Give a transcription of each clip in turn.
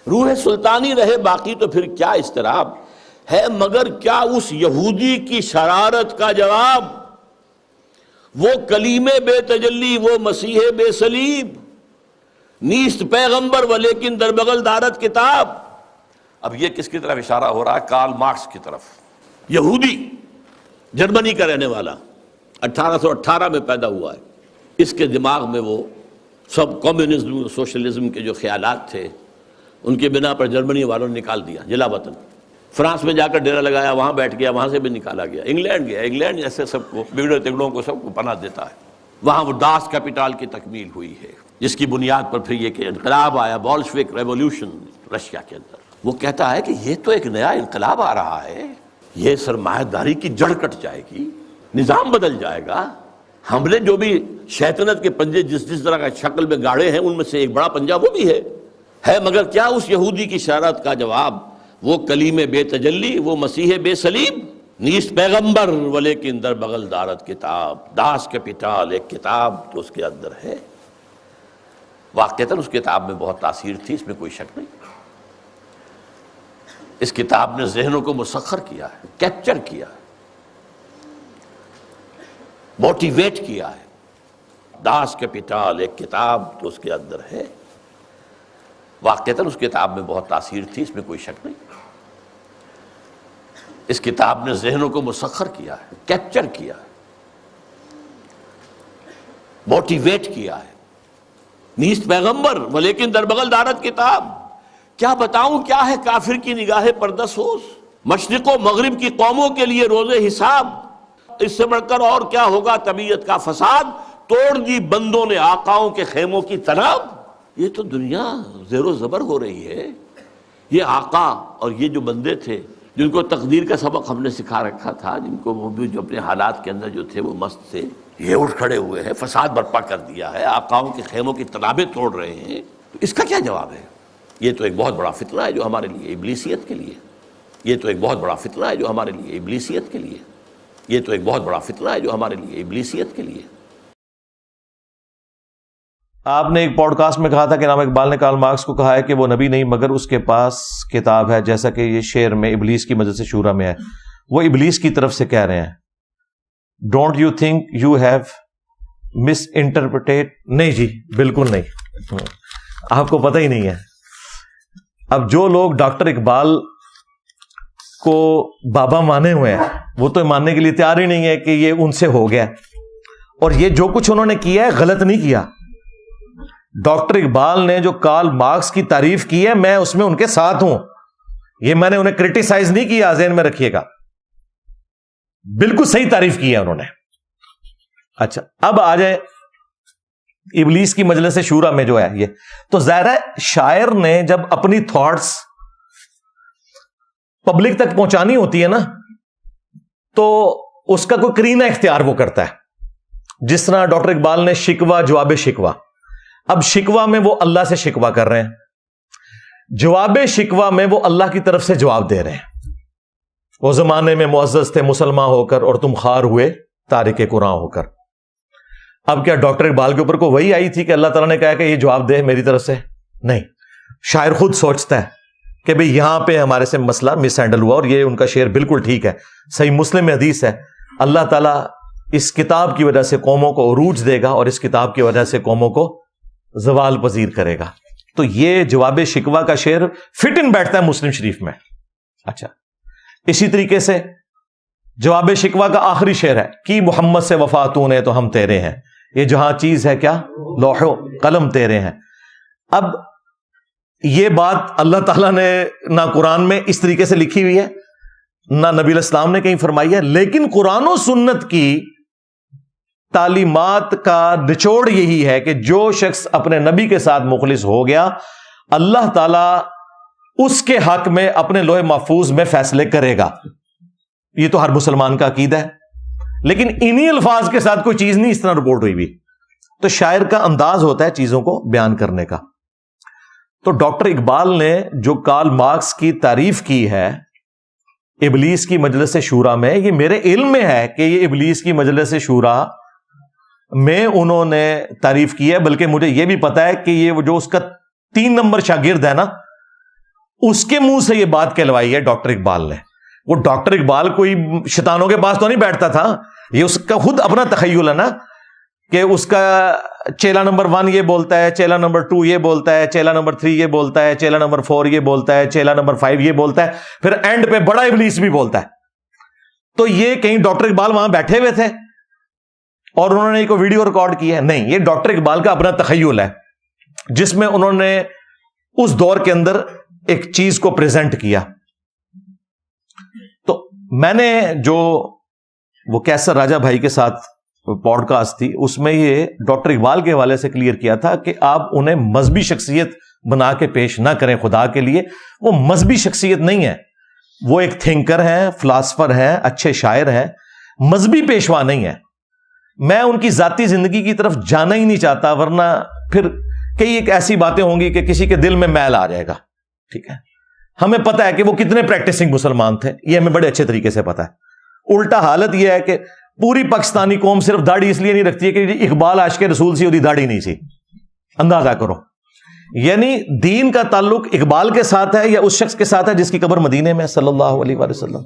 روح سلطانی رہے باقی تو پھر کیا اضطراب ہے، مگر کیا اس یہودی کی شرارت کا جواب وہ کلیم بے تجلی، وہ مسیح بے صلیب، نیست پیغمبر ولیکن در بغل دارت کتاب۔ اب یہ کس کی طرف اشارہ ہو رہا ہے؟ کارل مارکس کی طرف۔ یہودی، جرمنی کا رہنے والا، 1818 میں پیدا ہوا ہے۔ اس کے دماغ میں وہ سب کمیونزم سوشلزم کے جو خیالات تھے ان کے بنا پر جرمنی والوں نے نکال دیا جلا وطن۔ فرانس میں جا کر ڈیرا لگایا، وہاں بیٹھ گیا، وہاں سے بھی نکالا گیا۔ انگلینڈ گیا، انگلینڈ ایسے سب کو بگڑے تگڑوں کو سب کو پناہ دیتا ہے۔ وہاں وہ داس کیپیٹال کی تکمیل ہوئی ہے، جس کی بنیاد پر پھر یہ کہ انقلاب آیا، بولشوک ریولوشن رشیا کے اندر۔ وہ کہتا ہے کہ یہ تو ایک نیا انقلاب آ رہا ہے، یہ سرمایہ داری کی جڑ کٹ جائے گی، نظام بدل جائے گا۔ ہم نے جو بھی شیطنت کے پنجے جس طرح کا شکل میں گاڑے ہیں ان میں سے ایک بڑا پنجہ وہ بھی ہے مگر کیا اس یہودی کی شرارت کا جواب وہ کلیم بے تجلی، وہ مسیح بے صلیب، نیست پیغمبر ولیکن در بغل دارت کتاب۔ داس کیپیٹال ایک کتاب تو اس کے اندر ہے، واقعتاً اس کتاب میں بہت تاثیر تھی، اس میں کوئی شک نہیں۔ اس کتاب نے ذہنوں کو مسخر کیا ہے، کیپچر کیا ہے، موٹیویٹ کیا ہے۔ داس کیپیٹال ایک کتاب تو اس کے اندر ہے، واقعتاً اس کتاب میں بہت تاثیر تھی، اس میں کوئی شک نہیں۔ اس کتاب نے ذہنوں کو مسخر کیا ہے، کیپچر کیا ہے، موٹیویٹ کیا ہے۔ نیست پیغمبر ولیکن در بغل دارت کتاب۔ کیا بتاؤں کیا ہے کافر کی نگاہ پردہ سوز، مشرق و مغرب کی قوموں کے لیے روز حساب۔ اس سے بڑھ کر اور کیا ہوگا طبیعت کا فساد، توڑ دی بندوں نے آقاؤں کے خیموں کی تناب۔ یہ تو دنیا زیر و زبر ہو رہی ہے۔ یہ آقا اور یہ جو بندے تھے جن کو تقدیر کا سبق ہم نے سکھا رکھا تھا، جن کو وہ بھی جو اپنے حالات کے اندر جو تھے وہ مست تھے، یہ اٹھ کھڑے ہوئے ہیں، فساد برپا کر دیا ہے، آقاؤں کے خیموں کی تنابیں توڑ رہے ہیں۔ تو اس کا کیا جواب ہے؟ یہ تو ایک بہت بڑا فتنہ ہے جو ہمارے لیے ابلیسیت کے لیے، یہ تو ایک بہت بڑا فتنہ ہے جو ہمارے لیے ابلیسیت کے لیے، یہ تو ایک بہت بڑا فتنہ ہے جو ہمارے لیے ابلیسیت کے لیے۔ آپ نے ایک پوڈ کاسٹ میں کہا تھا کہ علامہ اقبال نے کارل مارکس کو کہا ہے کہ وہ نبی نہیں مگر اس کے پاس کتاب ہے، جیسا کہ یہ شعر میں ابلیس کی مجلس شورا میں ہے۔ وہ ابلیس کی طرف سے کہہ رہے ہیں، don't you think you have miss interpreted? نہیں جی، بالکل نہیں، آپ کو پتہ ہی نہیں ہے۔ اب جو لوگ ڈاکٹر اقبال کو بابا مانے ہوئے ہیں وہ تو ماننے کے لیے تیار ہی نہیں ہے کہ یہ ان سے ہو گیا، اور یہ جو کچھ انہوں نے کیا ہے غلط نہیں کیا۔ ڈاکٹر اقبال نے جو کارل مارکس کی تعریف کی ہے میں اس میں ان کے ساتھ ہوں، یہ میں نے انہیں کرٹیسائز نہیں کیا، ذہن میں رکھیے گا، بالکل صحیح تعریف کی ہے انہوں نے۔ اچھا اب آ جائیں ابلیس کی مجلس شورا میں جو ہے یہ تو ظاہر ہے شاعر نے جب اپنی تھاٹس پبلک تک پہنچانی ہوتی ہے نا تو اس کا کوئی کرینہ اختیار وہ کرتا ہے، جس طرح ڈاکٹر اقبال نے شکوہ جواب شکوہ، اب شکوہ میں وہ اللہ سے شکوہ کر رہے ہیں، جواب شکوہ میں وہ اللہ کی طرف سے جواب دے رہے ہیں۔ وہ زمانے میں معزز تھے مسلمان ہو کر اور تم خار ہوئے تارک قرآن ہو کر۔ اب کیا ڈاکٹر اقبال کے اوپر کو وہی آئی تھی کہ اللہ تعالیٰ نے کہا کہ یہ جواب دے میری طرف سے؟ نہیں، شاعر خود سوچتا ہے کہ بھئی یہاں پہ ہمارے سے مسئلہ مس ہینڈل ہوا، اور یہ ان کا شعر بالکل ٹھیک ہے، صحیح مسلم میں حدیث ہے، اللہ تعالیٰ اس کتاب کی وجہ سے قوموں کو عروج دے گا اور اس کتاب کی وجہ سے قوموں کو زوال پذیر کرے گا۔ تو یہ جواب شکوہ کا شعر فٹ ان بیٹھتا ہے مسلم شریف میں۔ اچھا اسی طریقے سے جواب شکوہ کا آخری شعر ہے کہ محمد سے وفا تو نے تو ہم تیرے ہیں، یہ جہاں چیز ہے کیا لوح و قلم تیرے ہیں۔ اب یہ بات اللہ تعالیٰ نے نہ قرآن میں اس طریقے سے لکھی ہوئی ہے، نہ نبی علیہ السلام نے کہیں فرمائی ہے، لیکن قرآن و سنت کی تعلیمات کا نچوڑ یہی ہے کہ جو شخص اپنے نبی کے ساتھ مخلص ہو گیا اللہ تعالیٰ اس کے حق میں اپنے لوح محفوظ میں فیصلے کرے گا۔ یہ تو ہر مسلمان کا عقیدہ ہے، لیکن انہی الفاظ کے ساتھ کوئی چیز نہیں اس طرح رپورٹ ہوئی بھی، تو شاعر کا انداز ہوتا ہے چیزوں کو بیان کرنے کا۔ تو ڈاکٹر اقبال نے جو کارل مارکس کی تعریف کی ہے ابلیس کی مجلس شورا میں، یہ میرے علم میں ہے کہ یہ ابلیس کی مجلس شورا میں انہوں نے تعریف کی ہے، بلکہ مجھے یہ بھی پتا ہے کہ یہ جو اس کا 3 نمبر شاگرد ہے نا اس کے منہ سے یہ بات کہلوائی ہے ڈاکٹر اقبال نے. وہ ڈاکٹر اقبال کوئی شیطانوں کے پاس تو نہیں بیٹھتا تھا, یہ اس کا خود اپنا تخیل ہے نا, کہ اس کا چیلا نمبر 1 یہ بولتا ہے, چیلا نمبر 2 یہ بولتا ہے, چیلا نمبر 3 یہ بولتا ہے, چیلا نمبر 4 یہ بولتا ہے, چیلا نمبر 5 یہ بولتا ہے, پھر اینڈ پہ بڑا ابلیس بھی بولتا ہے. تو یہ کہیں ڈاکٹر اقبال وہاں بیٹھے ہوئے تھے اور انہوں نے کوئی ویڈیو ریکارڈ کی ہے؟ نہیں, یہ ڈاکٹر اقبال کا اپنا تخیل ہے جس میں انہوں نے اس دور کے اندر ایک چیز کو پریزنٹ کیا. تو میں نے جو وہ کیسر راجہ بھائی کے ساتھ پوڈ کاسٹ تھی, اس میں یہ ڈاکٹر اقبال کے حوالے سے کلیئر کیا تھا کہ آپ انہیں مذہبی شخصیت بنا کے پیش نہ کریں خدا کے لیے. وہ مذہبی شخصیت نہیں ہے, وہ ایک تھنکر ہیں, فلاسفر ہیں, اچھے شاعر ہیں, مذہبی پیشوا نہیں ہے. میں ان کی ذاتی زندگی کی طرف جانا ہی نہیں چاہتا, ورنہ پھر کئی ایک ایسی باتیں ہوں گی کہ کسی کے دل میں میل آ جائے گا. ٹھیک ہے, ہمیں پتا ہے کہ وہ کتنے پریکٹسنگ مسلمان تھے, یہ ہمیں بڑے اچھے طریقے سے پتا ہے. الٹا حالت یہ ہے کہ پوری پاکستانی قوم صرف داڑھی اس لیے نہیں رکھتی ہے کہ اقبال عاشق رسول سی, داڑھی نہیں سی. اندازہ کرو, یعنی دین کا تعلق اقبال کے ساتھ ہے یا اس شخص کے ساتھ ہے جس کی قبر مدینے میں صلی اللہ علیہ وآلہ وسلم.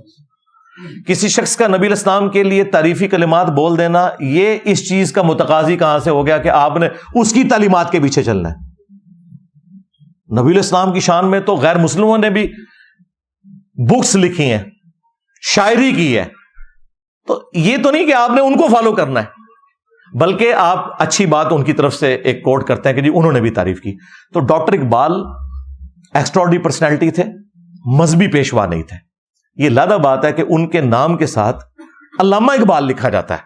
کسی شخص کا نبی الاسلام کے لیے تعریفی کلمات بول دینا, یہ اس چیز کا متقاضی کہاں سے ہو گیا کہ آپ نے اس کی تعلیمات کے پیچھے چلنا ہے. نبی الاسلام کی شان میں تو غیر مسلموں نے بھی بکس لکھی ہیں, شاعری کی ہے. تو یہ تو نہیں کہ آپ نے ان کو فالو کرنا ہے, بلکہ آپ اچھی بات ان کی طرف سے ایک کوٹ کرتے ہیں کہ جی انہوں نے بھی تعریف کی. تو ڈاکٹر اقبال ایکسٹراڈنری پرسنالٹی تھے, مذہبی پیشوا نہیں تھے. یہ لادہ بات ہے کہ ان کے نام کے ساتھ علامہ اقبال لکھا جاتا ہے.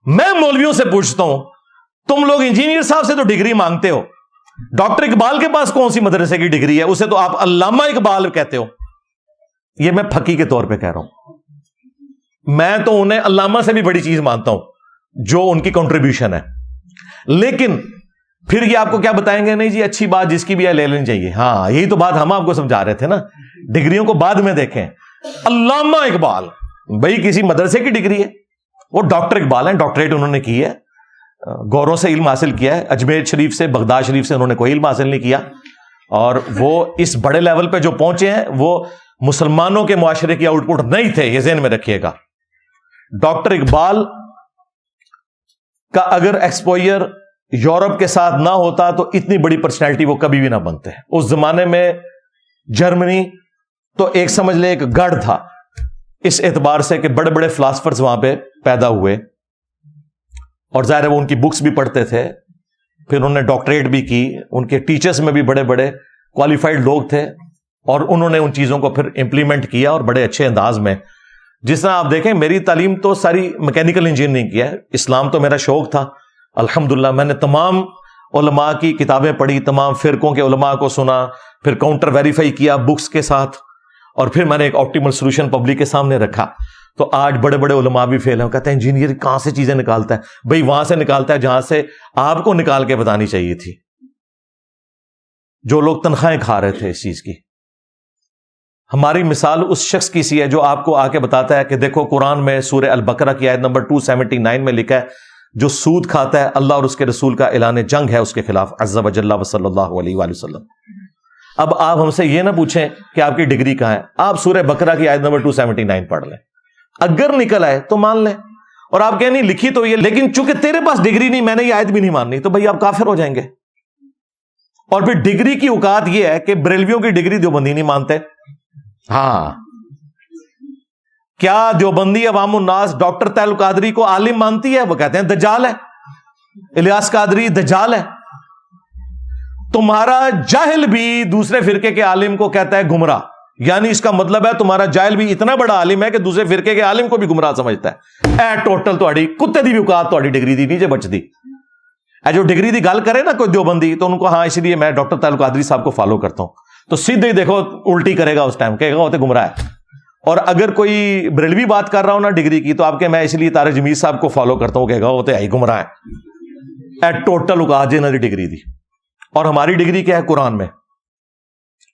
میں مولویوں سے پوچھتا ہوں, تم لوگ انجینئر صاحب سے تو ڈگری مانگتے ہو, ڈاکٹر اقبال کے پاس کون سی مدرسے کی ڈگری ہے؟ اسے تو آپ علامہ اقبال کہتے ہو. یہ میں پھکی کے طور پہ کہہ رہا ہوں. میں تو انہیں علامہ سے بھی بڑی چیز مانتا ہوں جو ان کی کنٹریبیوشن ہے. لیکن پھر یہ آپ کو کیا بتائیں گے, نہیں جی اچھی بات جس کی بھی ہے لے لینی چاہیے. ہاں, یہی تو بات ہم آپ کو سمجھا رہے تھے نا, ڈگریوں کو بعد میں دیکھیں. علامہ اقبال بھائی کسی مدرسے کی ڈگری ہے, وہ ڈاکٹر اقبال ہیں, ڈاکٹریٹ انہوں نے کی ہے, گوروں سے علم حاصل کیا ہے. اجمیر شریف سے, بغداد شریف سے انہوں نے کوئی علم حاصل نہیں کیا, اور وہ اس بڑے لیول پہ جو پہنچے ہیں وہ مسلمانوں کے معاشرے کی آؤٹ پٹ نہیں تھے, یہ ذہن میں رکھیے گا. ڈاکٹر اقبال کا اگر ایکسپوئر یورپ کے ساتھ نہ ہوتا تو اتنی بڑی پرسنالٹی وہ کبھی بھی نہ بنتے. اس زمانے میں جرمنی تو ایک سمجھ لے ایک گڑھ تھا, اس اعتبار سے کہ بڑے بڑے فلاسفرز وہاں پہ پیدا ہوئے, اور ظاہر ہے وہ ان کی بکس بھی پڑھتے تھے, پھر انہوں نے ڈاکٹریٹ بھی کی. ان کے ٹیچرز میں بھی بڑے بڑے کوالیفائڈ لوگ تھے, اور انہوں نے ان چیزوں کو پھر امپلیمنٹ کیا اور بڑے اچھے انداز میں. جس طرح آپ دیکھیں, میری تعلیم تو ساری میکینیکل انجینئرنگ کی ہے, اسلام تو میرا شوق تھا. الحمدللہ میں نے تمام علماء کی کتابیں پڑھی, تمام فرقوں کے علماء کو سنا, پھر کاؤنٹر ویریفائی کیا بکس کے ساتھ, اور پھر میں نے ایک آپٹیمل سولوشن پبلک کے سامنے رکھا. تو آج بڑے بڑے علماء بھی فیل ہیں, کہتے ہیں انجینئر کہاں سے چیزیں نکالتا ہے؟ بھائی وہاں سے نکالتا ہے جہاں سے آپ کو نکال کے بتانی چاہیے تھی, جو لوگ تنخواہیں کھا رہے تھے اس چیز کی. ہماری مثال اس شخص کی سی ہے جو آپ کو آ کے بتاتا ہے کہ دیکھو قرآن میں سورہ البقرہ کی آیت نمبر 279 میں لکھا ہے, جو سود کھاتا ہے اللہ اور اس کے رسول کا اعلان جنگ ہے اس کے خلاف, عز وجل و صلی اللہ علیہ وآلہ وسلم. اب آپ ہم سے یہ نہ پوچھیں کہ آپ کی ڈگری کہاں ہے, آپ سورہ بقرہ کی آیت نمبر 279 پڑھ لیں, اگر نکل آئے تو مان لیں, اور آپ کہیں نہیں لکھی تو یہ, لیکن چونکہ تیرے پاس ڈگری نہیں, میں نے یہ آیت بھی نہیں ماننی, تو بھائی آپ کافر ہو جائیں گے. اور پھر ڈگری کی اوقات یہ ہے کہ بریلویوں کی ڈگری دیوبندی نہیں مانتے. ہاں, کیا دیوبندی عوام الناس ڈاکٹر طاہر القادری کو عالم مانتی ہے؟ وہ کہتے ہیں دجال ہے, الیاس قادری دجال ہے. تمہارا جاہل بھی دوسرے فرقے کے عالم کو کہتا ہے گمراہ, یعنی اس کا مطلب ہے تمہارا جاہل بھی اتنا بڑا عالم ہے کہ دوسرے فرقے کے عالم کو بھی گمراہ سمجھتا ہے. اے ٹوٹل تہاڈی کتے دی بھی اوقات تہاڈی ڈگری دی نہیں جے بچدی. اے جو ڈگری دی گل کرے نا کوئی دیوبندی, تو ان کو ہاں اس لیے میں ڈاکٹر طاہر القادری صاحب کو فالو کرتا ہوں, تو سیدھے ہی دیکھو الٹی کرے گا اس ٹائم, کہے گا وہ تو گمراہ ہے. اور اگر کوئی بریلوی بات کر رہا ہوں نا ڈگری کی, تو آپ کے میں اس لیے طارق جمیل صاحب کو فالو کرتا ہوں, کہے گا وہ تو ہی گمراہ ہے. اے ٹوٹل اوقات جنہاں دی ڈگری دی. اور ہماری ڈگری کیا ہے قرآن میں,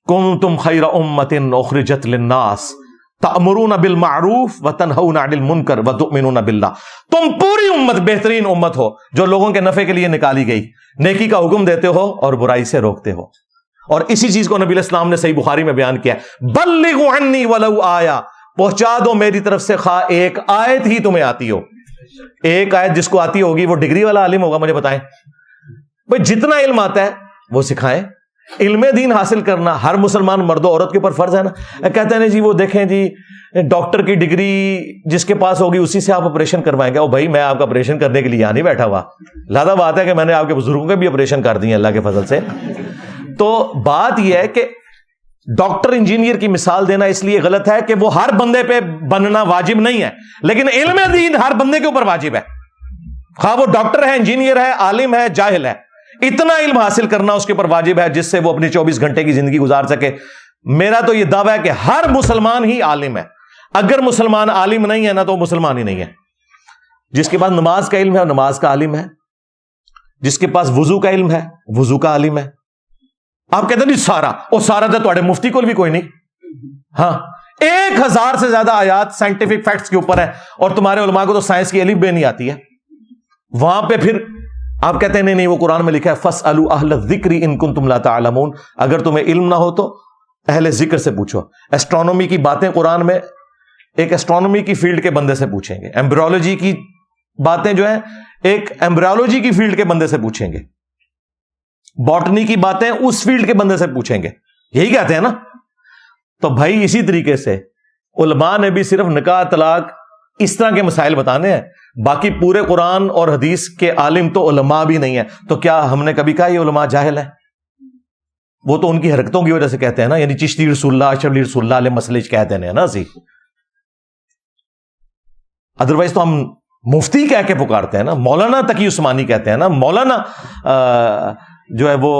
کنتم خیر امۃ اخرجت للناس تأمرون بالمعروف وتنہون عن المنکر وتؤمنون باللہ. تم پوری امت بہترین امت ہو جو لوگوں کے نفع کے لیے نکالی گئی, نیکی کا حکم دیتے ہو اور برائی سے روکتے ہو. اور اسی چیز کو نبی علیہ السلام نے صحیح بخاری میں بیان کیا ہے، بلغوا عنی ولو آیا، پہنچا دو میری طرف سے خواہ ایک آیت ہی تمہیں آتی ہو. ایک آیت جس کو آتی ہوگی وہ ڈگری والا عالم ہوگا، مجھے بتائیں بھائی. جتنا علم آتا ہے وہ سکھائیں. علم دین حاصل کرنا ہر مسلمان مرد و عورت کے اوپر فرض ہے نا. کہتے ہیں جی وہ دیکھیں جی ڈاکٹر کی ڈگری جس کے پاس ہوگی اسی سے آپ آپریشن کروائیں گے. او بھائی میں آپ کا آپریشن کرنے کے لیے یہاں نہیں بیٹھا ہوا. لہذا بات ہے کہ میں نے آپ کے بزرگوں کے بھی آپریشن کر دیے اللہ کے فضل سے. تو بات یہ ہے کہ ڈاکٹر انجینئر کی مثال دینا اس لیے غلط ہے کہ وہ ہر بندے پہ بننا واجب نہیں ہے، لیکن علم دین ہر بندے کے اوپر واجب ہے، خواہ وہ ڈاکٹر ہے، انجینئر ہے، عالم ہے، جاہل ہے. اتنا علم حاصل کرنا اس کے اوپر واجب ہے جس سے وہ اپنی 24 گھنٹے کی زندگی گزار سکے. میرا تو یہ دعویٰ ہے کہ ہر مسلمان ہی عالم ہے. اگر مسلمان عالم نہیں ہے نا تو وہ مسلمان ہی نہیں ہے. جس کے پاس نماز کا علم ہے وہ نماز کا عالم ہے، جس کے پاس وضو کا علم ہے وضو کا عالم ہے. آپ کہتے ہیں نہیں سارا، وہ سارا تو تھوڑے مفتی کو بھی کوئی نہیں. ہاں 1000 سے زیادہ آیات سائنٹیفک فیکٹس کے اوپر ہے، اور تمہارے علماء کو تو سائنس کی الف بے نہیں آتی ہے. وہاں پہ پھر آپ کہتے ہیں نہیں وہ قرآن میں لکھا ہے فَاسْأَلُوا أَهْلَ الذِّكْرِ إِن كُنتُمْ لَا تَعْلَمُونَ. اگر تمہیں علم نہ ہو تو اہل ذکر سے پوچھو. ایسٹرونومی کی باتیں قرآن میں ایک ایسٹرونومی کی فیلڈ کے بندے سے پوچھیں گے. ایمبریولوجی کی باتیں جو ہیں ایک ایمبریولوجی کی فیلڈ کے بندے سے پوچھیں گے. باٹنی کی باتیں اس فیلڈ کے بندے سے پوچھیں گے. یہی کہتے ہیں نا. تو بھائی اسی طریقے سے علماء نے بھی صرف نکاح طلاق اس طرح کے مسائل بتانے ہیں، باقی پورے قرآن اور حدیث کے عالم تو علماء بھی نہیں ہیں. تو کیا ہم نے کبھی کہا یہ علماء جاہل ہیں؟ وہ تو ان کی حرکتوں کی وجہ سے کہتے ہیں نا. یعنی چشتی رسول اللہ شبلی رسول اللہ علیہ مسئلے کہتے ہیں نا سی. ادروائز تو ہم مفتی کہہ کے پکارتے ہیں نا. مولانا تقی عثمانی کہتے ہیں نا. مولانا جو ہے وہ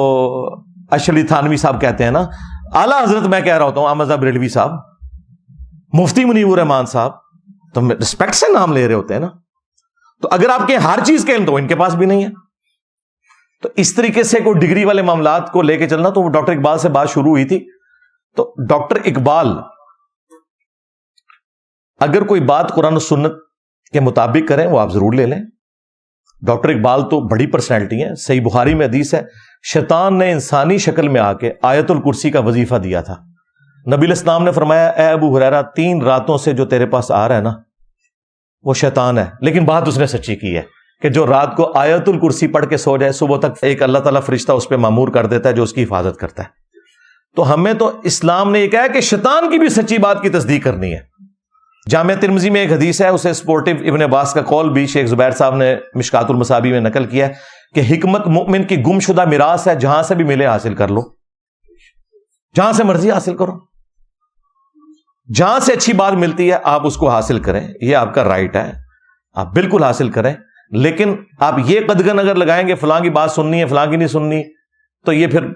اشلی تھانوی صاحب کہتے ہیں نا. اعلیٰ حضرت میں کہہ رہا ہوتا ہوں احمد صاحب ریلوی صاحب، مفتی منیب الرحمان صاحب. تو رسپیکٹ سے نام لے رہے ہوتے ہیں نا. تو اگر آپ کے ہر چیز کے علم تو ان کے پاس بھی نہیں ہے. تو اس طریقے سے کوئی ڈگری والے معاملات کو لے کے چلنا. تو ڈاکٹر اقبال سے بات شروع ہوئی تھی. تو ڈاکٹر اقبال اگر کوئی بات قرآن و سنت کے مطابق کریں وہ آپ ضرور لے لیں. ڈاکٹر اقبال تو بڑی پرسنالٹی ہیں. صحیح بخاری میں حدیث ہے شیطان نے انسانی شکل میں آ کے آیت الکرسی کا وظیفہ دیا تھا. نبی علیہ السلام نے فرمایا اے ابو ہریرہ 3 راتوں سے جو تیرے پاس آ رہا ہے نا وہ شیطان ہے. لیکن بات اس نے سچی کی ہے کہ جو رات کو آیت الکرسی پڑھ کے سو جائے صبح تک ایک اللہ تعالیٰ فرشتہ اس پہ مامور کر دیتا ہے جو اس کی حفاظت کرتا ہے. تو ہمیں تو اسلام نے یہ کہا کہ شیطان کی بھی سچی بات کی تصدیق کرنی ہے. جامعہ ترمذی میں ایک حدیث ہے، اسے سپورٹو ابن عباس کا قول بھی شیخ زبیر صاحب نے مشکات المصابیح میں نقل کیا ہے کہ حکمت مؤمن کی گم شدہ میراث ہے، جہاں سے بھی ملے حاصل کر لو، جہاں سے مرضی حاصل کرو، جہاں سے اچھی بات ملتی ہے آپ اس کو حاصل کریں. یہ آپ کا رائٹ ہے، آپ بالکل حاصل کریں. لیکن آپ یہ قدغن اگر لگائیں گے فلاں کی بات سننی ہے فلاں کی نہیں سننی، تو یہ پھر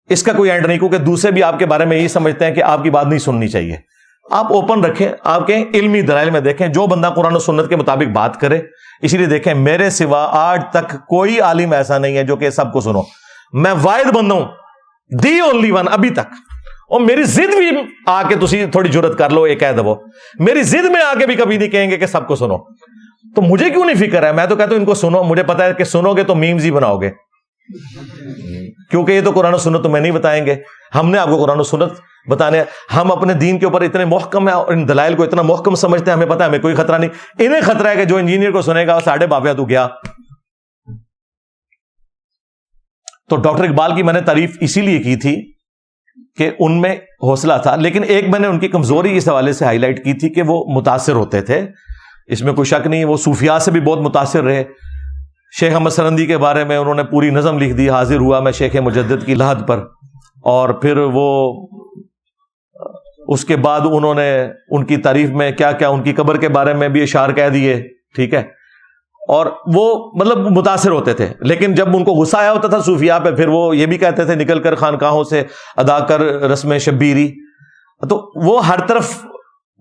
اس کا کوئی اینڈ نہیں، کیونکہ دوسرے بھی آپ کے بارے میں یہی سمجھتے ہیں کہ آپ کی بات نہیں سننی چاہیے. آپ اوپن رکھیں، آپ کے علمی دلائل میں دیکھیں جو بندہ قرآن و سنت کے مطابق بات کرے. اسی لیے دیکھیں میرے سوا آج تک کوئی عالم ایسا نہیں ہے جو کہ سب کو سنو. میں واحد بندہ ہوں، دی اونلی ون ابھی تک. اور میری ضد بھی آ کے تسی تھوڑی جرت کر لو ایک کہہ دو، میری ضد میں آ کے بھی کبھی نہیں کہیں گے کہ سب کو سنو. تو مجھے کیوں نہیں فکر ہے؟ میں تو کہتا ہوں ان کو سنو. مجھے پتا ہے کہ سنو گے تو میمز ہی بناؤ گے، کیونکہ یہ تو قرآن و سنت تمہیں نہیں بتائیں گے. ہم نے آپ کو قرآن و سنت بتانے. ہم اپنے دین کے اوپر اتنے محکم ہیں اور ان دلائل کو اتنا محکم سمجھتے ہیں، ہمیں پتا ہے ہمیں کوئی خطرہ نہیں. انہیں خطرہ ہے کہ جو انجینئر کو سنے گا ساڑھے بابیا تو گیا. تو ڈاکٹر اقبال کی میں نے تعریف اسی لیے کی تھی کہ ان میں حوصلہ تھا. لیکن ایک میں نے ان کی کمزوری اس حوالے سے ہائی لائٹ کی تھی کہ وہ متاثر ہوتے تھے. اس میں کوئی شک نہیں. وہ صوفیاء سے بھی بہت متاثر رہے. شیخ احمد سرندی کے بارے میں انہوں نے پوری نظم لکھ دی، حاضر ہوا میں شیخ مجدد کی لحد پر. اور پھر وہ اس کے بعد انہوں نے ان کی تعریف میں کیا کیا، ان کی قبر کے بارے میں بھی اشعار کہہ دیے. ٹھیک ہے. اور وہ مطلب متاثر ہوتے تھے. لیکن جب ان کو غصہ آیا ہوتا تھا صوفیاء پہ پھر وہ یہ بھی کہتے تھے نکل کر خانقاہوں سے ادا کر رسم شبیری. تو وہ ہر طرف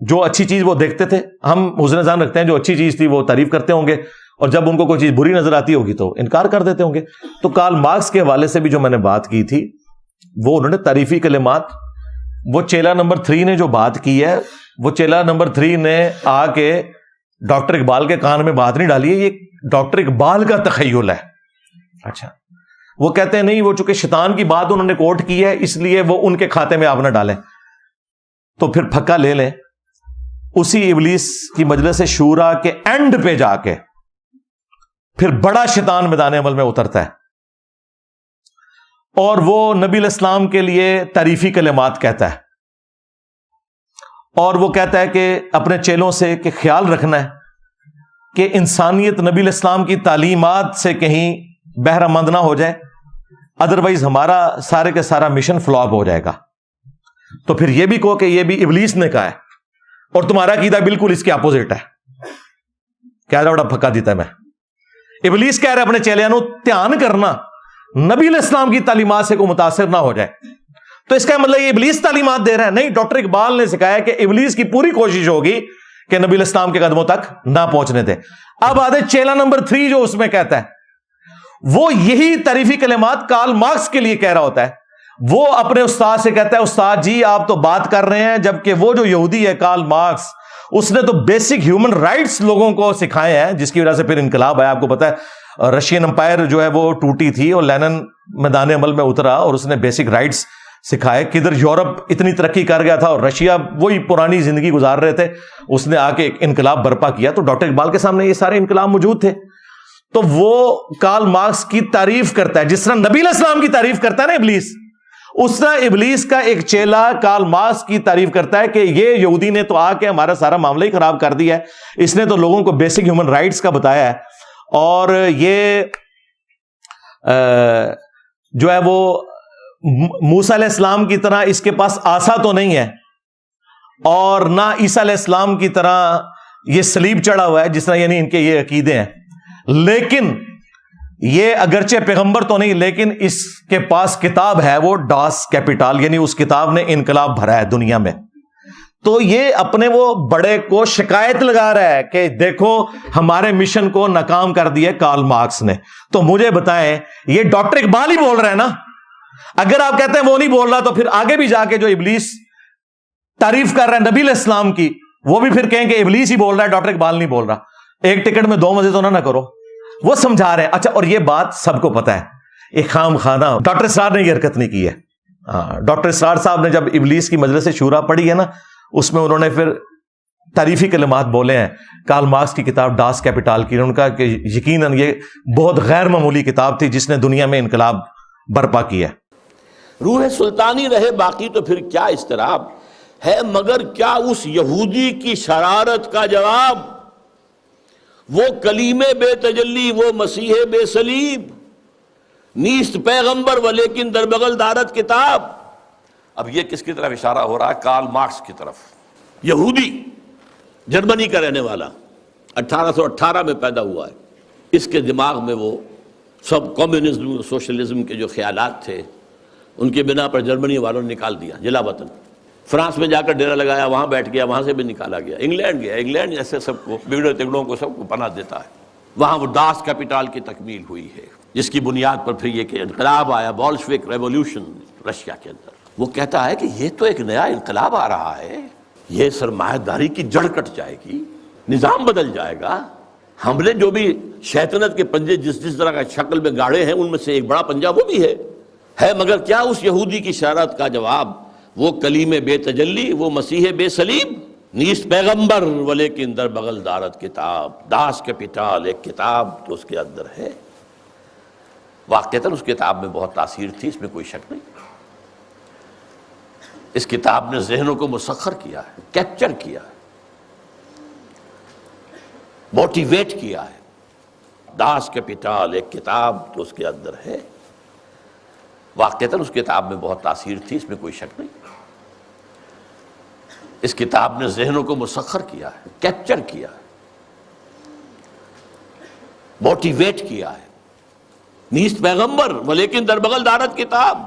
جو اچھی چیز وہ دیکھتے تھے. ہم حسن ظن رکھتے ہیں جو اچھی چیز تھی وہ تعریف کرتے ہوں گے، اور جب ان کو کوئی چیز بری نظر آتی ہوگی تو انکار کر دیتے ہوں گے. تو کارل مارکس کے حوالے سے بھی جو میں نے بات کی تھی وہ انہوں نے تعریفی کلمات، وہ چیلا نمبر 3 نے جو بات کی ہے، وہ چیلا نمبر 3 نے آ کے ڈاکٹر اقبال کے کان میں بات نہیں ڈالی ہے، یہ ڈاکٹر اقبال کا تخیل ہے. اچھا وہ کہتے ہیں نہیں، وہ چونکہ شیطان کی بات انہوں نے کوٹ کی ہے اس لیے وہ ان کے کھاتے میں آپ نہ ڈالیں. تو پھر پھکا لے لیں. اسی ابلیس کی مجلس شورا کے اینڈ پہ جا کے پھر بڑا شیطان میدان عمل میں اترتا ہے اور وہ نبی علیہ السلام کے لیے تعریفی کلمات کہتا ہے، اور وہ کہتا ہے کہ اپنے چیلوں سے کہ خیال رکھنا ہے کہ انسانیت نبی علیہ السلام کی تعلیمات سے کہیں بہرہ مند نہ ہو جائے، ادروائز ہمارا سارے کے سارا مشن فلاپ ہو جائے گا. تو پھر یہ بھی کہو کہ یہ بھی ابلیس نے کہا ہے اور تمہارا عقیدہ بالکل اس کے اپوزٹ ہے. کیا بڑا پھکا دیتا ہے میں. ابلیس کہہ رہا ہے اپنے چیلیاں نو دھیان کرنا نبی علیہ السلام کی تعلیمات سے کوئی متاثر نہ ہو جائے. تو اس کا مطلب یہ ابلیس تعلیمات دے رہا ہے؟ نہیں، ڈاکٹر اقبال نے سکھایا کہ ابلیس کی پوری کوشش ہوگی کہ نبی علیہ السلام کے قدموں تک نہ پہنچنے دے. اب آدھے چیلا نمبر 3 جو اس میں کہتا ہے وہ یہی تعریفی کلمات کارل مارکس کے لیے کہہ رہا ہوتا ہے. وہ اپنے استاد سے کہتا ہے استاد جی آپ تو بات کر رہے ہیں، جبکہ وہ جو یہودی ہے کارل مارکس اس نے تو بیسک ہیومن رائٹس لوگوں کو سکھائے ہیں، جس کی وجہ سے پھر انقلاب آیا. آپ کو پتا ہے رشین امپائر جو ہے وہ ٹوٹی تھی اور لینن میدان عمل میں اترا اور اس نے بیسک رائٹس سکھائے. کدھر یورپ اتنی ترقی کر گیا تھا اور رشیا وہی پرانی زندگی گزار رہے تھے، اس نے آ کے ایک انقلاب برپا کیا. تو ڈاکٹر اقبال کے سامنے یہ سارے انقلاب موجود تھے. تو وہ کارل مارکس کی تعریف کرتا ہے جس طرح نبی علیہ السلام کی تعریف کرتا ہے نا ابلیس، اس طرح ابلیس کا ایک چیلا کارل مارکس کی تعریف کرتا ہے کہ یہ یہودی نے تو آ کے ہمارا سارا معاملہ ہی خراب کر دیا ہے، اس نے تو لوگوں کو بیسک ہیومن رائٹس کا بتایا ہے، اور یہ جو ہے وہ موسیٰ علیہ السلام کی طرح اس کے پاس عصا تو نہیں ہے، اور نہ عیسیٰ علیہ السلام کی طرح یہ صلیب چڑھا ہوا ہے جس طرح یعنی ان کے یہ عقیدے ہیں. لیکن یہ اگرچہ پیغمبر تو نہیں لیکن اس کے پاس کتاب ہے، وہ ڈاس کیپیٹال، یعنی اس کتاب نے انقلاب بھرا ہے دنیا میں. تو یہ اپنے وہ بڑے کو شکایت لگا رہا ہے کہ دیکھو ہمارے مشن کو ناکام کر دیا کارل مارکس نے. تو مجھے بتائیں یہ ڈاکٹر اقبال ہی بول رہے ہیں نا؟ اگر آپ کہتے ہیں وہ نہیں بول رہا تو پھر آگے بھی جا کے جو ابلیس تعریف کر رہا ہے نبی علیہ السلام کی، وہ بھی پھر کہیں کہ ابلیس ہی بول رہا ہے، ڈاکٹر اقبال نہیں بول رہا. ایک ٹکٹ میں 2 مزے تو نہ کرو. وہ سمجھا رہے ہیں. اچھا، اور یہ بات سب کو پتا ہے، ایک خام خانہ ڈاکٹر اسرار نے یہ حرکت نہیں کی ہے. ڈاکٹر اسرار صاحب نے جب ابلیس کی مجلس شورا پڑھی ہے نا، اس میں انہوں نے پھر تعریفی کلمات بولے ہیں کارل مارکس کی کتاب ڈاس کیپیٹال کی. ان کا کہ یقیناً یہ بہت غیر معمولی کتاب تھی جس نے دنیا میں انقلاب برپا کیا. روح سلطانی رہے باقی تو پھر کیا اضطراب ہے، مگر کیا اس یہودی کی شرارت کا جواب، وہ کلیم بے تجلی وہ مسیح بے صلیب، نیست پیغمبر و لیکن در بغل دارت کتاب. اب یہ کس کی طرف اشارہ ہو رہا ہے؟ کارل مارکس کی طرف. یہودی، جرمنی کا رہنے والا، 1818 میں پیدا ہوا ہے. اس کے دماغ میں وہ سب کمیونزم سوشلزم کے جو خیالات تھے ان کے بنا پر جرمنی والوں نے نکال دیا جلا وطن. فرانس میں جا کر ڈیرا لگایا، وہاں بیٹھ گیا، وہاں سے بھی نکالا گیا. انگلینڈ گیا، انگلینڈ ایسے سب کو بگڑے تگڑوں کو سب کو پناہ دیتا ہے. وہاں وہ ڈاس کیپیٹال کی تکمیل ہوئی ہے جس کی بنیاد پر پھر یہ کہ انقلاب آیا، بولشوک ریولوشن رشیا کے اندر. وہ کہتا ہے کہ یہ تو ایک نیا انقلاب آ رہا ہے، یہ سرمایہ داری کی جڑ کٹ جائے گی، نظام بدل جائے گا. ہم نے جو بھی شیطنت کے پنجے جس طرح کا شکل میں گاڑے ہیں ان میں سے ایک بڑا پنجہ وہ بھی ہے مگر کیا اس یہودی کی شرارت کا جواب، وہ کلیم بے تجلی وہ مسیح بے صلیب، نیست پیغمبر ولیکن در بغل دارت کتاب. ڈاس کیپیٹال ایک کتاب تو اس کے اندر ہے. واقعتاً اس کتاب میں بہت تاثیر تھی، اس میں کوئی شک نہیں. اس کتاب نے ذہنوں کو مسخر کیا ہے، کیپچر کیا ہے، موٹیویٹ کیا ہے. ڈاس کیپیٹال ایک کتاب تو اس کے اندر ہے. واقعتاً اس کتاب میں بہت تاثیر تھی، اس میں کوئی شک نہیں. اس کتاب نے ذہنوں کو مسخر کیا ہے، کیپچر کیا ہے، موٹیویٹ کیا ہے. نیست پیغمبر ولیکن در بغل دارت کتاب.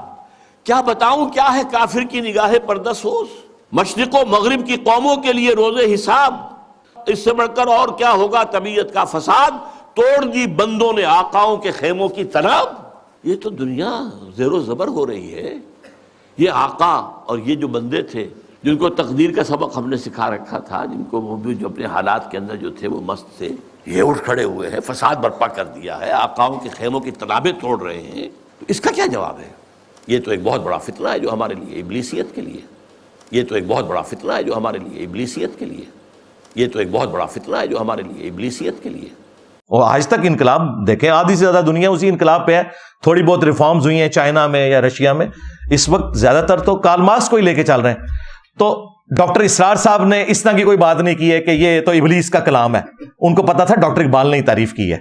کیا بتاؤں کیا ہے کافر کی نگاہ پردہ سوز، مشرق و مغرب کی قوموں کے لیے روز حساب. اس سے بڑھ کر اور کیا ہوگا طبیعت کا فساد، توڑ دی بندوں نے آقاؤں کے خیموں کی تناب. یہ تو دنیا زیر و زبر ہو رہی ہے. یہ آقا اور یہ جو بندے تھے جن کو تقدیر کا سبق ہم نے سکھا رکھا تھا، جن کو وہ بھی جو اپنے حالات کے اندر جو تھے وہ مست تھے، یہ اٹھ کھڑے ہوئے ہیں، فساد برپا کر دیا ہے، آقاؤں کے خیموں کی تنابیں توڑ رہے ہیں. تو اس کا کیا جواب ہے؟ یہ تو ایک بہت بڑا فتنہ ہے جو ہمارے لیے ابلیسیت کے لیے، یہ تو ایک بہت بڑا فتنہ ہے جو ہمارے لیے ابلیسیت کے لیے، یہ تو ایک بہت بڑا فتنہ ہے جو ہمارے لیے ابلیسیت کے لیے۔ اور آج تک انقلاب دیکھیں، آدھی سے زیادہ دنیا اسی انقلاب پہ ہے، تھوڑی بہت ریفارمز ہوئی ہیں چائنا میں یا رشیا میں، اس وقت زیادہ تر تو کارل مارکس کو ہی لے کے چل رہے ہیں۔ تو ڈاکٹر اسرار صاحب نے اس طرح کی کوئی بات نہیں کی ہے کہ یہ تو ابلیس کا کلام ہے، ان کو پتا تھا ڈاکٹر اقبال نے ہی تعریف کی ہے۔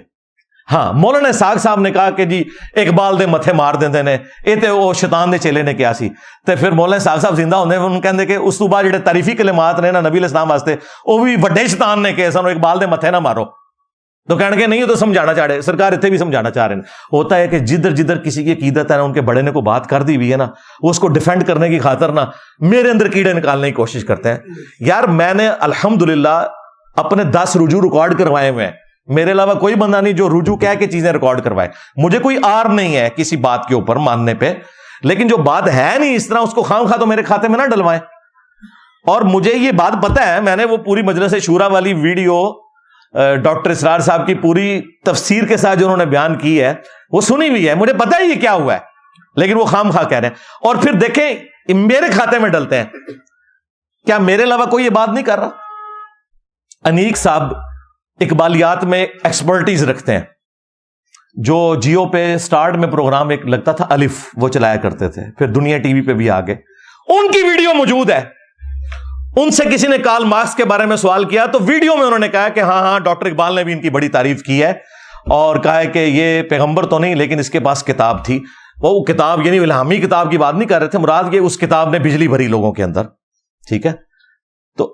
ہاں، مولانا اسحاق صاحب نے کہا کہ جی اقبال دے متھے مار دیندے نے، یہ تے وہ شیطان دے چیلے نے کیا سی، تے پھر مولانا اسحاق صاحب زندہ ہوندے انہوں کہندے کہ اس تو بعد جڑے تعریفی کلمات نے نا نبی علیہ السلام واسطے وہ بھی وڈے شیطان نے کہ سانو اقبال دے متھے نہ مارو۔ تو کہنے کے نہیں تو سمجھانا چاہ رہے، سرکار اتنے بھی سمجھانا چاہ رہے ہیں۔ ہوتا ہے کہ جدھر جدھر کسی کی عقیدت ہے نا، ان کے بڑے نے کو بات کر دی ہوئی ہے نا، وہ اس کو ڈیفینڈ کرنے کی خاطر نا میرے اندر کیڑے نکالنے کی کوشش کرتے ہیں۔ یار میں نے الحمدللہ اپنے 10 رجوع ریکارڈ کروائے ہوئے ہیں، میرے علاوہ کوئی بندہ نہیں جو رجوع کہہ کے چیزیں ریکارڈ کروائے، مجھے کوئی آر نہیں ہے کسی بات کے اوپر ماننے پہ، لیکن جو بات ہے نہیں اس طرح اس کو خام خواہ تو میرے کھاتے میں نہ ڈلوائیں۔ اور مجھے یہ بات پتہ ہے، میں نے وہ پوری مجلس شورا والی ویڈیو ڈاکٹر اسرار صاحب کی پوری تفسیر کے ساتھ جو انہوں نے بیان کی ہے وہ سنی ہوئی ہے، مجھے پتہ ہے یہ کیا ہوا ہے، لیکن وہ خام خواہ کہہ رہے ہیں اور پھر دیکھیں میرے کھاتے میں ڈلتے ہیں۔ کیا میرے علاوہ کوئی یہ بات نہیں کر رہا؟ انیک صاحب اقبالیات میں ایکسپرٹیز رکھتے ہیں، جو جیو پہ سٹارٹ میں پروگرام ایک لگتا تھا الف، وہ چلایا کرتے تھے، پھر دنیا ٹی وی پہ بھی آگے، ان کی ویڈیو موجود ہے۔ ان سے کسی نے کارل مارکس کے بارے میں سوال کیا تو ویڈیو میں انہوں نے کہا کہ ہاں ڈاکٹر اقبال نے بھی ان کی بڑی تعریف کی ہے، اور کہا ہے کہ یہ پیغمبر تو نہیں لیکن اس کے پاس کتاب تھی۔ وہ کتاب یعنی الہامی کتاب کی بات نہیں کر رہے تھے، مراد یہ اس کتاب نے بجلی بھری لوگوں کے اندر، ٹھیک ہے۔ تو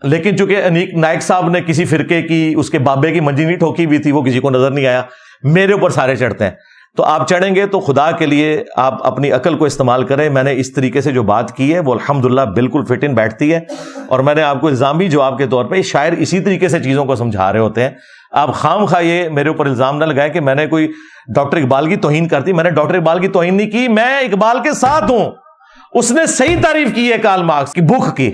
لیکن چونکہ انیک نائک صاحب نے کسی فرقے کی اس کے بابے کی منجی نہیں ٹھوکی ہوئی تھی، وہ کسی کو نظر نہیں آیا، میرے اوپر سارے چڑھتے ہیں۔ تو آپ چڑھیں گے تو خدا کے لیے آپ اپنی عقل کو استعمال کریں۔ میں نے اس طریقے سے جو بات کی ہے وہ الحمدللہ بالکل فٹ ان بیٹھتی ہے، اور میں نے آپ کو الزامی جواب کے طور پہ شاعر اسی طریقے سے چیزوں کو سمجھا رہے ہوتے ہیں۔ آپ خام خواہ یہ میرے اوپر الزام نہ لگائیں کہ میں نے کوئی ڈاکٹر اقبال کی توہین کرتی، میں نے ڈاکٹر اقبال کی توہین نہیں کی، میں اقبال کے ساتھ ہوں، اس نے صحیح تعریف کی ہے کارل مارکس کی بھوک کی،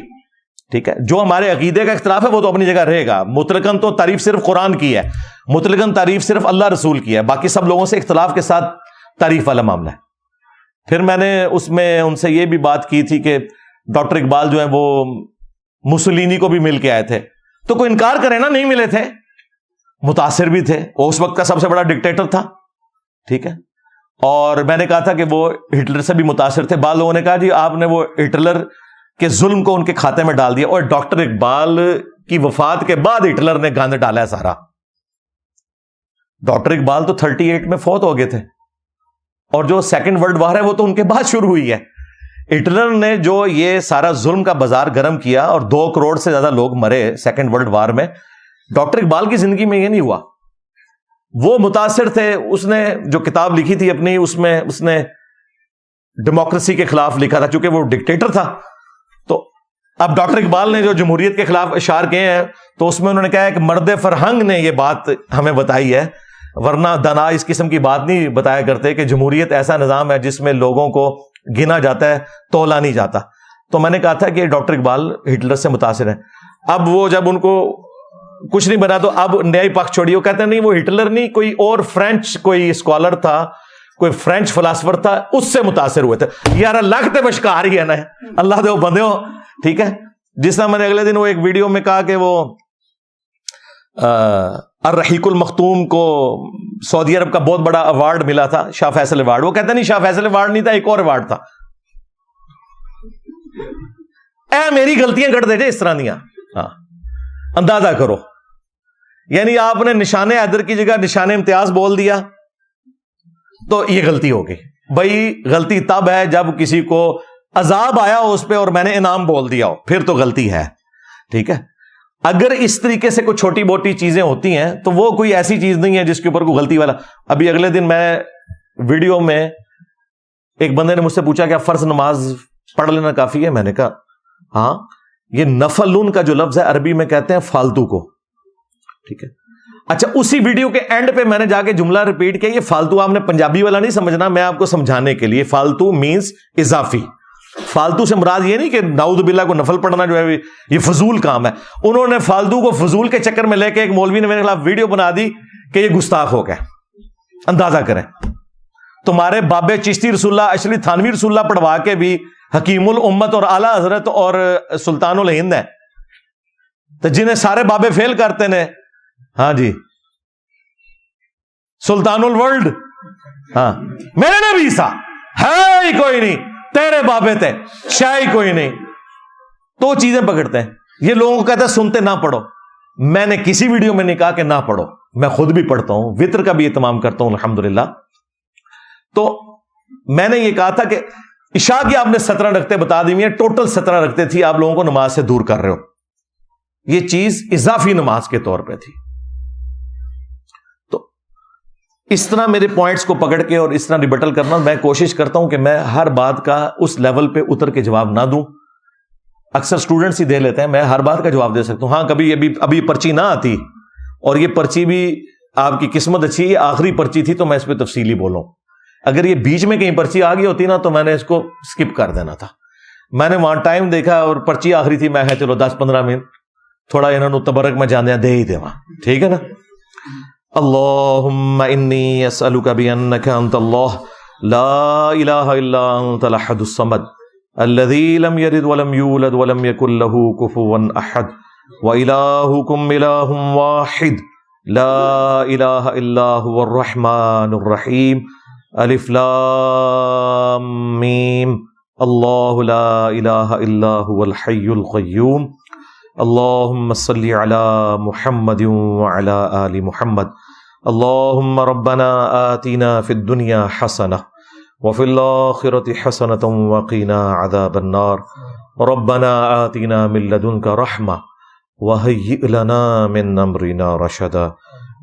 ٹھیک ہے۔ جو ہمارے عقیدے کا اختلاف ہے وہ تو اپنی جگہ رہے گا، مطلقاً تو تعریف صرف قرآن کی ہے، مطلقاً تعریف صرف اللہ رسول کی ہے، باقی سب لوگوں سے اختلاف کے ساتھ تعریف والا معاملہ ہے۔ پھر میں نے اس میں ان سے یہ بھی بات کی تھی کہ ڈاکٹر اقبال جو ہے وہ مسولینی کو بھی مل کے آئے تھے، تو کوئی انکار کرے نا، نہیں ملے تھے، متاثر بھی تھے، وہ اس وقت کا سب سے بڑا ڈکٹیٹر تھا، ٹھیک ہے۔ اور میں نے کہا تھا کہ وہ ہٹلر سے بھی متاثر تھے، بعض لوگوں نے کہا جی آپ نے وہ ہٹلر کے ظلم کو ان کے کھاتے میں ڈال دیا، اور ڈاکٹر اقبال کی وفات کے بعد ہٹلر نے گند ڈالا ہے سارا۔ ڈاکٹر اقبال تو 38 میں فوت ہو گئے تھے، اور جو سیکنڈ ورلڈ وار ہے وہ تو ان کے بعد شروع ہوئی ہے۔ ہٹلر نے جو یہ سارا ظلم کا بازار گرم کیا اور 2 کروڑ سے زیادہ لوگ مرے سیکنڈ ورلڈ وار میں، ڈاکٹر اقبال کی زندگی میں یہ نہیں ہوا۔ وہ متاثر تھے، اس نے جو کتاب لکھی تھی اپنی، اس میں اس نے ڈیموکریسی کے خلاف لکھا تھا، چونکہ وہ ڈکٹیٹر تھا۔ تو اب ڈاکٹر اقبال نے جو جمہوریت کے خلاف اشعار کیے ہیں تو اس میں انہوں نے کہا ہے کہ مرد فرہنگ نے یہ بات ہمیں بتائی ہے، ورنہ دانا اس قسم کی بات نہیں بتایا کرتے کہ جمہوریت ایسا نظام ہے جس میں لوگوں کو گنا جاتا ہے، تولا نہیں جاتا۔ تو میں نے کہا تھا کہ ڈاکٹر اقبال ہٹلر سے متاثر ہے۔ اب وہ جب ان کو کچھ نہیں بنا تو اب نیا پکھ چھوڑی، وہ کہتے ہیں نہیں وہ ہٹلر نہیں، کوئی اور فرینچ کوئی اسکالر تھا، کوئی فرینچ فلاسفر تھا، اس سے متاثر ہوئے تھے۔ یار اللہ تے بشکار ہی ہے نا، اللہ دے وہ بندے ہو، ٹھیک ہے۔ جس طرح میں نے اگلے دن وہ ایک ویڈیو میں کہا کہ وہ الرحیق المختوم کو سعودی عرب کا بہت بڑا ایوارڈ ملا تھا، شاہ فیصل ایوارڈ، وہ کہتے نہیں شاہ فیصل ایوارڈ نہیں تھا، ایک اور ایوارڈ تھا۔ اے میری غلطیاں کر دے جے اس طرح دیا، ہاں اندازہ کرو، یعنی آپ نے نشان حیدر کی جگہ نشان امتیاز بول دیا تو یہ غلطی ہو گئی۔ بھائی غلطی تب ہے جب کسی کو عذاب آیا ہو اس پہ اور میں نے انعام بول دیا ہو، پھر تو غلطی ہے، ٹھیک ہے۔ اگر اس طریقے سے کوئی چھوٹی موٹی چیزیں ہوتی ہیں تو وہ کوئی ایسی چیز نہیں ہے جس کے اوپر کوئی غلطی والا۔ ابھی اگلے دن میں ویڈیو میں ایک بندے نے مجھ سے پوچھا کہ فرض نماز پڑھ لینا کافی ہے؟ میں نے کہا ہاں، یہ نفلون کا جو لفظ ہے عربی میں کہتے ہیں فالتو کو، ٹھیک ہے۔ اچھا اسی ویڈیو کے اینڈ پہ میں نے جا کے جملہ ریپیٹ کیا، یہ فالتو آپ نے پنجابی والا نہیں سمجھنا، میں آپ کو سمجھانے کے لیے، فالتو مینز اضافی۔ فالتو سے مراد یہ نہیں کہ نعوذ باللہ کو نفل پڑھنا جو ہے یہ فضول کام ہے، انہوں نے فالتو کو فضول کے چکر میں لے کے ایک مولوی نے میرے خلاف ویڈیو بنا دی کہ یہ گستاخ ہو گئے، اندازہ کریں۔ تمہارے بابے چشتی رسول اللہ اشری تھانوی رسول اللہ پڑھوا کے بھی حکیم الامت اور اعلی حضرت اور سلطان الہند ہے، تو جنہیں سارے بابے فیل کرتے نے، ہاں جی سلطان الورلڈ، ہاں میرے نبی سا ہے ہی کوئی نہیں، تیرے بابے تھے شاہی کوئی نہیں، تو چیزیں پکڑتے ہیں۔ یہ لوگوں کو کہتے ہیں سنتے نہ پڑھو، میں نے کسی ویڈیو میں نہیں کہا کہ نہ پڑھو، میں خود بھی پڑھتا ہوں، وطر کا بھی اہتمام کرتا ہوں الحمدللہ۔ تو میں نے یہ کہا تھا کہ عشاء کی آپ نے 17 رکعتیں بتا دی ہیں، ٹوٹل 17 رکعتیں تھی، آپ لوگوں کو نماز سے دور کر رہے ہو، یہ چیز اضافی نماز کے طور پہ تھی۔ تو اس طرح میرے پوائنٹس کو پکڑ کے اور اس طرح ریبٹل کرنا، میں کوشش کرتا ہوں کہ میں ہر بات کا اس لیول پہ اتر کے جواب نہ دوں، اکثر اسٹوڈنٹس ہی دے لیتے ہیں، میں ہر بات کا جواب دے سکتا ہوں۔ ہاں کبھی ابھی پرچی نہ آتی اور یہ پرچی بھی آپ کی قسمت اچھی ہے، یہ آخری پرچی تھی تو میں اس پہ تفصیلی بولوں، اگر یہ بیچ میں کہیں پرچی آ گئی ہوتی نا تو میں نے اس کو سکپ کر دینا تھا۔ میں نے وہاں ٹائم دیکھا اور پرچی آخری تھی، میں چلو 10-15 منٹ تھوڑا انہوں نے تبرک میں جانے دے ہی دے وہاں، ٹھیک ہے نا۔ اللہم انی اسألک بانک انت اللہ لا الہ الا انت الاحد الصمد الذی لم یلد ولم یولد ولم یکن له کفوا احد وإلہکم الہ واحد لا الہ الا هو الرحمن الرحیم الف لام میم اللہ لا الہ الا هو الحی القیوم اللہم صلی علی محمد وعلی آل محمد اللہم ربنا آتنا فی الدنیا حسنہ وفی الآخرۃ حسنۃ وقنا عذاب النار ربنا آتنا من لدنک رحمہ وہیئ لنا من امرنا رشدا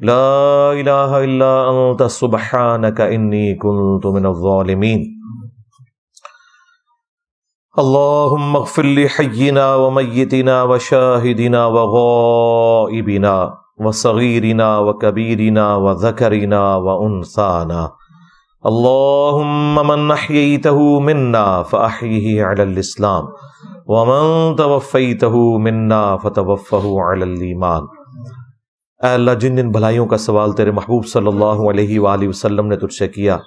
لا الہ الا انت سبحانک انی کنت من الظالمین اللہم اغفر لحینا ومیتنا وشاہدنا وغائبنا وصغیرنا وکبیرنا وذکرنا وانثانا اللہم من احییتہ منا فاحیہ علی الاسلام ومن توفیتہ منا فتوفہ علی الایمان۔ اے اللہ جن جن بھلائیوں کا سوال تیرے محبوب صلی اللہ علیہ وآلہ وسلم نے تجھ سے کیا،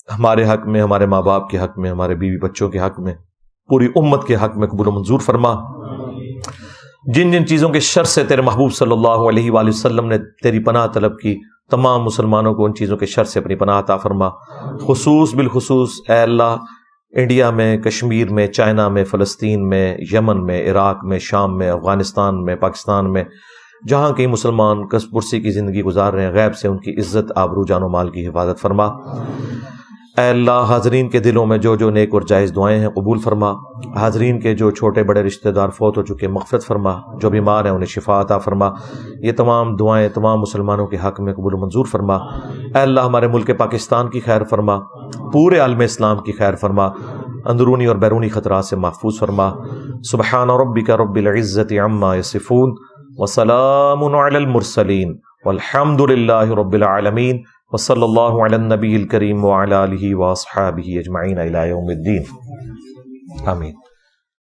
ہمارے حق میں، ہمارے ماں باپ کے حق میں، ہمارے بیوی بچوں کے حق میں، پوری امت کے حق میں قبول و منظور فرما۔ جن جن چیزوں کے شر سے تیرے محبوب صلی اللہ علیہ وآلہ وسلم نے تیری پناہ طلب کی، تمام مسلمانوں کو ان چیزوں کے شر سے اپنی پناہ عطا فرما۔ خصوص بالخصوص اے اللہ انڈیا میں، کشمیر میں، چائنا میں، فلسطین میں، یمن میں، عراق میں، شام میں، افغانستان میں، پاکستان میں، جہاں کئی مسلمان کس پرسی کی زندگی گزار رہے ہیں، غیب سے ان کی عزت، آبرو، جان و مال کی حفاظت فرما۔ اے اللہ حاضرین کے دلوں میں جو جو نیک اور جائز دعائیں ہیں قبول فرما، حاضرین کے جو چھوٹے بڑے رشتہ دار فوت ہو چکے مغفرت فرما، جو بیمار ہیں انہیں شفا عطا فرما۔ یہ تمام دعائیں تمام مسلمانوں کے حق میں قبول و منظور فرما۔ اے اللہ ہمارے ملک پاکستان کی خیر فرما، پورے عالم اسلام کی خیر فرما، اندرونی اور بیرونی خطرات سے محفوظ فرما۔ سبحان ربک رب العزت عما یصفون وسلام علی المرسلین والحمد للہ رب العالمین وصلی اللہ علی النبی الکریم وعلی آلہ واصحابہ اجمعین الی یوم الدین، آمین۔